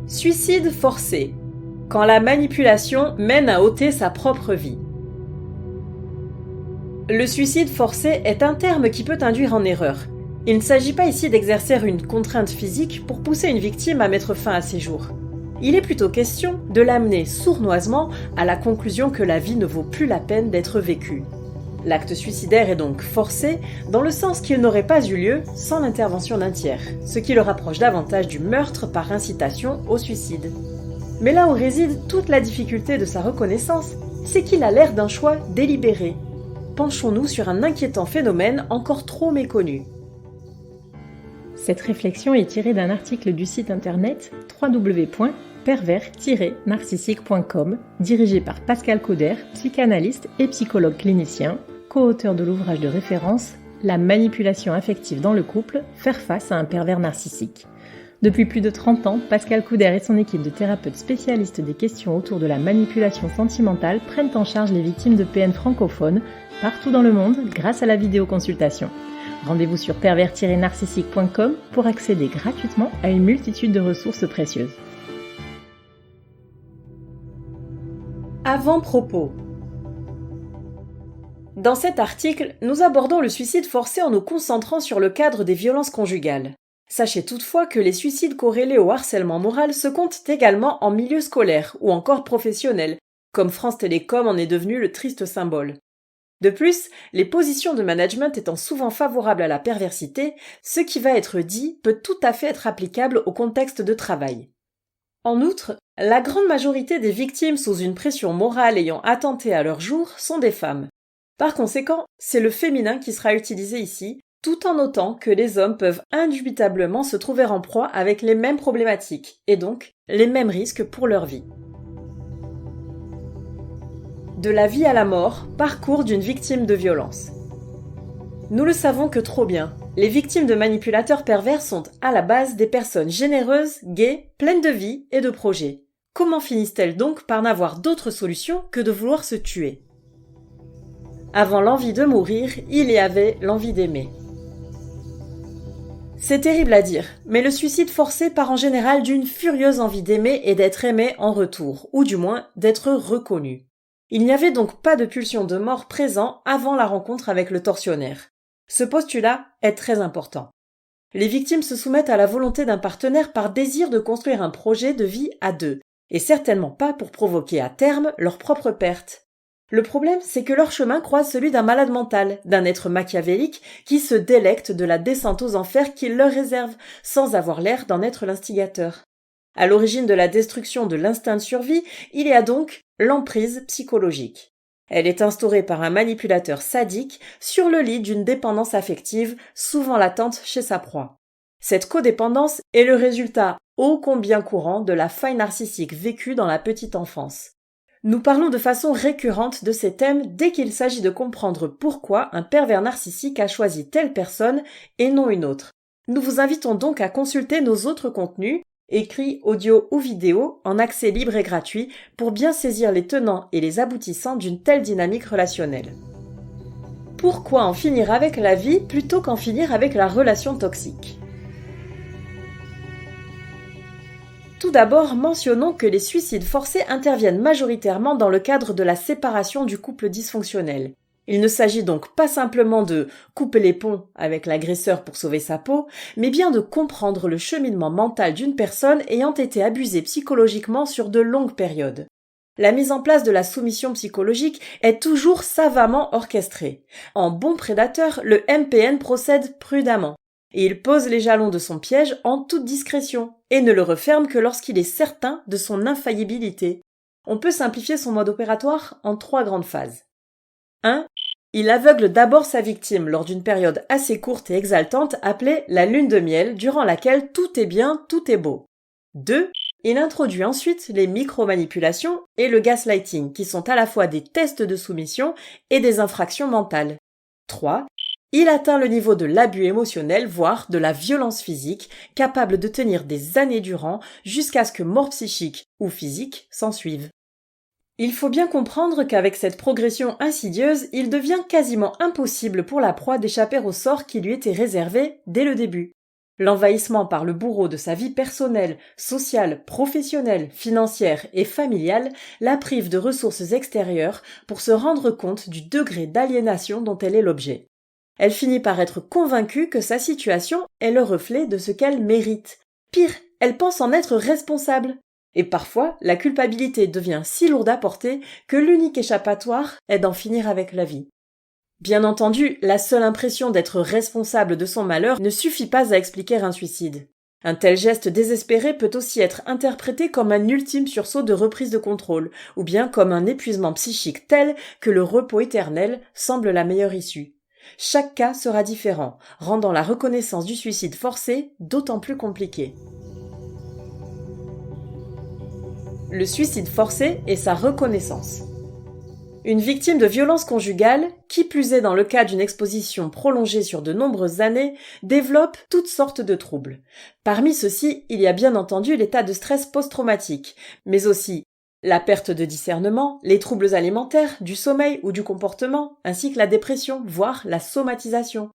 Suicide forcé. Quand la manipulation mène à ôter sa propre vie. Le suicide forcé est un terme qui peut induire en erreur. Il ne s'agit pas ici d'exercer une contrainte physique pour pousser une victime à mettre fin à ses jours. Il est plutôt question de l'amener sournoisement à la conclusion que la vie ne vaut plus la peine d'être vécue. L'acte suicidaire est donc forcé dans le sens qu'il n'aurait pas eu lieu sans l'intervention d'un tiers, ce qui le rapproche davantage du meurtre par incitation au suicide. Mais là où réside toute la difficulté de sa reconnaissance, c'est qu'il a l'air d'un choix délibéré. Penchons-nous sur un inquiétant phénomène encore trop méconnu. Cette réflexion est tirée d'un article du site internet www.pervers-narcissique.com, dirigé par Pascal Couder, psychanalyste et psychologue clinicien, co-auteur de l'ouvrage de référence « La manipulation affective dans le couple, faire face à un pervers narcissique ». Depuis plus de 30 ans, Pascal Couder et son équipe de thérapeutes spécialistes des questions autour de la manipulation sentimentale prennent en charge les victimes de PN francophones partout dans le monde grâce à la vidéoconsultation. Rendez-vous sur pervers-narcissique.com pour accéder gratuitement à une multitude de ressources précieuses. Avant-propos. Dans cet article, nous abordons le suicide forcé en nous concentrant sur le cadre des violences conjugales. Sachez toutefois que les suicides corrélés au harcèlement moral se comptent également en milieu scolaire ou encore professionnel, comme France Télécom en est devenu le triste symbole. De plus, les positions de management étant souvent favorables à la perversité, ce qui va être dit peut tout à fait être applicable au contexte de travail. En outre, la grande majorité des victimes sous une pression morale ayant attenté à leur jour sont des femmes. Par conséquent, c'est le féminin qui sera utilisé ici, tout en notant que les hommes peuvent indubitablement se trouver en proie avec les mêmes problématiques, et donc les mêmes risques pour leur vie. De la vie à la mort, parcours d'une victime de violence. Nous le savons que trop bien, les victimes de manipulateurs pervers sont à la base des personnes généreuses, gaies, pleines de vie et de projets. Comment finissent-elles donc par n'avoir d'autre solution que de vouloir se tuer ? Avant l'envie de mourir, il y avait l'envie d'aimer. C'est terrible à dire, mais le suicide forcé part en général d'une furieuse envie d'aimer et d'être aimé en retour, ou du moins d'être reconnu. Il n'y avait donc pas de pulsion de mort présent avant la rencontre avec le tortionnaire. Ce postulat est très important. Les victimes se soumettent à la volonté d'un partenaire par désir de construire un projet de vie à deux, et certainement pas pour provoquer à terme leur propre perte. Le problème, c'est que leur chemin croise celui d'un malade mental, d'un être machiavélique qui se délecte de la descente aux enfers qu'il leur réserve, sans avoir l'air d'en être l'instigateur. À l'origine de la destruction de l'instinct de survie, il y a donc l'emprise psychologique. Elle est instaurée par un manipulateur sadique sur le lit d'une dépendance affective souvent latente chez sa proie. Cette codépendance est le résultat ô combien courant de la faille narcissique vécue dans la petite enfance. Nous parlons de façon récurrente de ces thèmes dès qu'il s'agit de comprendre pourquoi un pervers narcissique a choisi telle personne et non une autre. Nous vous invitons donc à consulter nos autres contenus, écrits, audio ou vidéo, en accès libre et gratuit, pour bien saisir les tenants et les aboutissants d'une telle dynamique relationnelle. Pourquoi en finir avec la vie plutôt qu'en finir avec la relation toxique ? Tout d'abord, mentionnons que les suicides forcés interviennent majoritairement dans le cadre de la séparation du couple dysfonctionnel. Il ne s'agit donc pas simplement de couper les ponts avec l'agresseur pour sauver sa peau, mais bien de comprendre le cheminement mental d'une personne ayant été abusée psychologiquement sur de longues périodes. La mise en place de la soumission psychologique est toujours savamment orchestrée. En bon prédateur, le MPN procède prudemment. Et il pose les jalons de son piège en toute discrétion, et ne le referme que lorsqu'il est certain de son infaillibilité. On peut simplifier son mode opératoire en 3 grandes phases. 1. Il aveugle d'abord sa victime lors d'une période assez courte et exaltante appelée la lune de miel, durant laquelle tout est bien, tout est beau. 2. Il introduit ensuite les micromanipulations et le gaslighting, qui sont à la fois des tests de soumission et des infractions mentales. 3. Il atteint le niveau de l'abus émotionnel, voire de la violence physique, capable de tenir des années durant jusqu'à ce que mort psychique ou physique s'ensuive. Il faut bien comprendre qu'avec cette progression insidieuse, il devient quasiment impossible pour la proie d'échapper au sort qui lui était réservé dès le début. L'envahissement par le bourreau de sa vie personnelle, sociale, professionnelle, financière et familiale la prive de ressources extérieures pour se rendre compte du degré d'aliénation dont elle est l'objet. Elle finit par être convaincue que sa situation est le reflet de ce qu'elle mérite. Pire, elle pense en être responsable. Et parfois, la culpabilité devient si lourde à porter que l'unique échappatoire est d'en finir avec la vie. Bien entendu, la seule impression d'être responsable de son malheur ne suffit pas à expliquer un suicide. Un tel geste désespéré peut aussi être interprété comme un ultime sursaut de reprise de contrôle, ou bien comme un épuisement psychique tel que le repos éternel semble la meilleure issue. Chaque cas sera différent, rendant la reconnaissance du suicide forcé d'autant plus compliquée. Le suicide forcé et sa reconnaissance. Une victime de violence conjugale, qui plus est dans le cas d'une exposition prolongée sur de nombreuses années, développe toutes sortes de troubles. Parmi ceux-ci, il y a bien entendu l'état de stress post-traumatique, mais aussi la perte de discernement, les troubles alimentaires, du sommeil ou du comportement, ainsi que la dépression, voire la somatisation.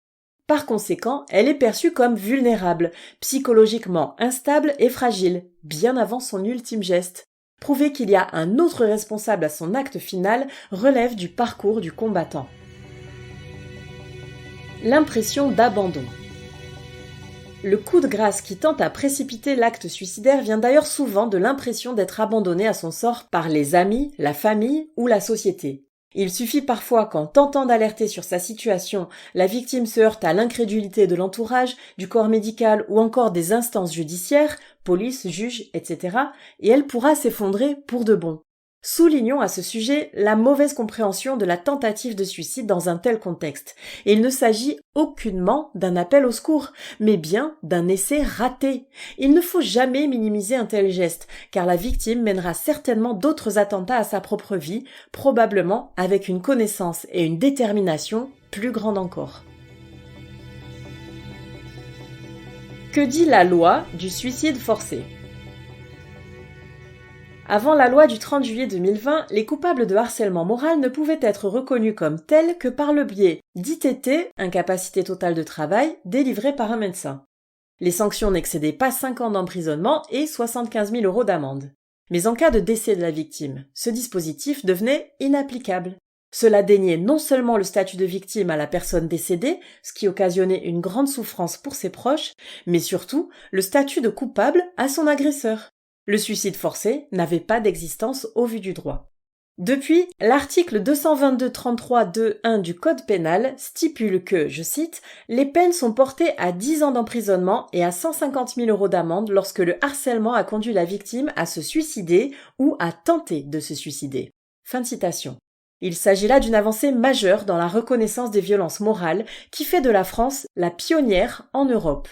Par conséquent, elle est perçue comme vulnérable, psychologiquement instable et fragile, bien avant son ultime geste. Prouver qu'il y a un autre responsable à son acte final relève du parcours du combattant. L'impression d'abandon. Le coup de grâce qui tente à précipiter l'acte suicidaire vient d'ailleurs souvent de l'impression d'être abandonné à son sort par les amis, la famille ou la société. Il suffit parfois qu'en tentant d'alerter sur sa situation, la victime se heurte à l'incrédulité de l'entourage, du corps médical ou encore des instances judiciaires, police, juges, etc., et elle pourra s'effondrer pour de bon. Soulignons à ce sujet la mauvaise compréhension de la tentative de suicide dans un tel contexte. Et il ne s'agit aucunement d'un appel au secours, mais bien d'un essai raté. Il ne faut jamais minimiser un tel geste, car la victime mènera certainement d'autres attentats à sa propre vie, probablement avec une connaissance et une détermination plus grandes encore. Que dit la loi du suicide forcé ? Avant la loi du 30 juillet 2020, les coupables de harcèlement moral ne pouvaient être reconnus comme tels que par le biais d'ITT, incapacité totale de travail, délivrée par un médecin. Les sanctions n'excédaient pas 5 ans d'emprisonnement et 75 000 € d'amende. Mais en cas de décès de la victime, ce dispositif devenait inapplicable. Cela déniait non seulement le statut de victime à la personne décédée, ce qui occasionnait une grande souffrance pour ses proches, mais surtout le statut de coupable à son agresseur. Le suicide forcé n'avait pas d'existence au vu du droit. Depuis, l'article 222-33-2-1 du Code pénal stipule que, je cite, « Les peines sont portées à 10 ans d'emprisonnement et à 150 000 € d'amende lorsque le harcèlement a conduit la victime à se suicider ou à tenter de se suicider. » Fin de citation. Il s'agit là d'une avancée majeure dans la reconnaissance des violences morales qui fait de la France la pionnière en Europe.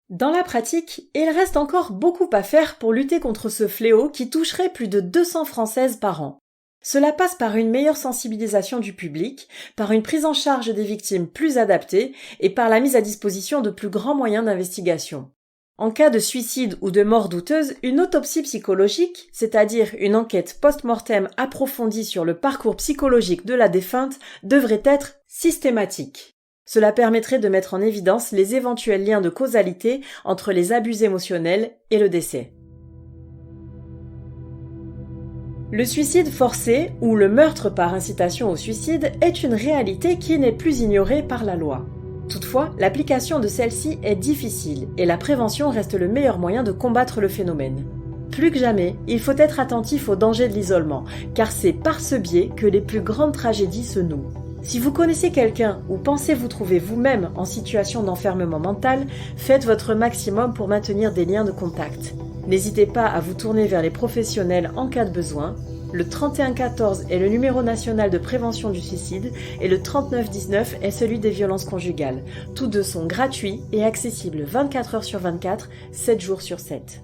Dans la pratique, il reste encore beaucoup à faire pour lutter contre ce fléau qui toucherait plus de 200 Françaises par an. Cela passe par une meilleure sensibilisation du public, par une prise en charge des victimes plus adaptée et par la mise à disposition de plus grands moyens d'investigation. En cas de suicide ou de mort douteuse, une autopsie psychologique, c'est-à-dire une enquête post-mortem approfondie sur le parcours psychologique de la défunte, devrait être systématique. Cela permettrait de mettre en évidence les éventuels liens de causalité entre les abus émotionnels et le décès. Le suicide forcé ou le meurtre par incitation au suicide est une réalité qui n'est plus ignorée par la loi. Toutefois, l'application de celle-ci est difficile et la prévention reste le meilleur moyen de combattre le phénomène. Plus que jamais, il faut être attentif au danger de l'isolement, car c'est par ce biais que les plus grandes tragédies se nouent. Si vous connaissez quelqu'un ou pensez vous trouver vous-même en situation d'enfermement mental, faites votre maximum pour maintenir des liens de contact. N'hésitez pas à vous tourner vers les professionnels en cas de besoin. Le 3114 est le numéro national de prévention du suicide et le 3919 est celui des violences conjugales. Tous deux sont gratuits et accessibles 24 heures sur 24, 7 jours sur 7.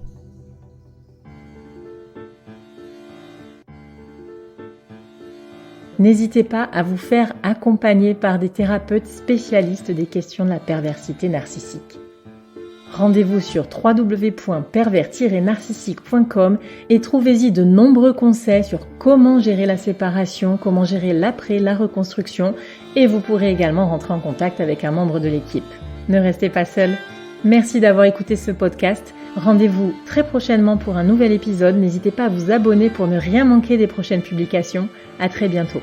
N'hésitez pas à vous faire accompagner par des thérapeutes spécialistes des questions de la perversité narcissique. Rendez-vous sur www.pervers-narcissique.com et trouvez-y de nombreux conseils sur comment gérer la séparation, comment gérer l'après, la reconstruction, et vous pourrez également rentrer en contact avec un membre de l'équipe. Ne restez pas seul. Merci d'avoir écouté ce podcast. Rendez-vous très prochainement pour un nouvel épisode. N'hésitez pas à vous abonner pour ne rien manquer des prochaines publications. À très bientôt.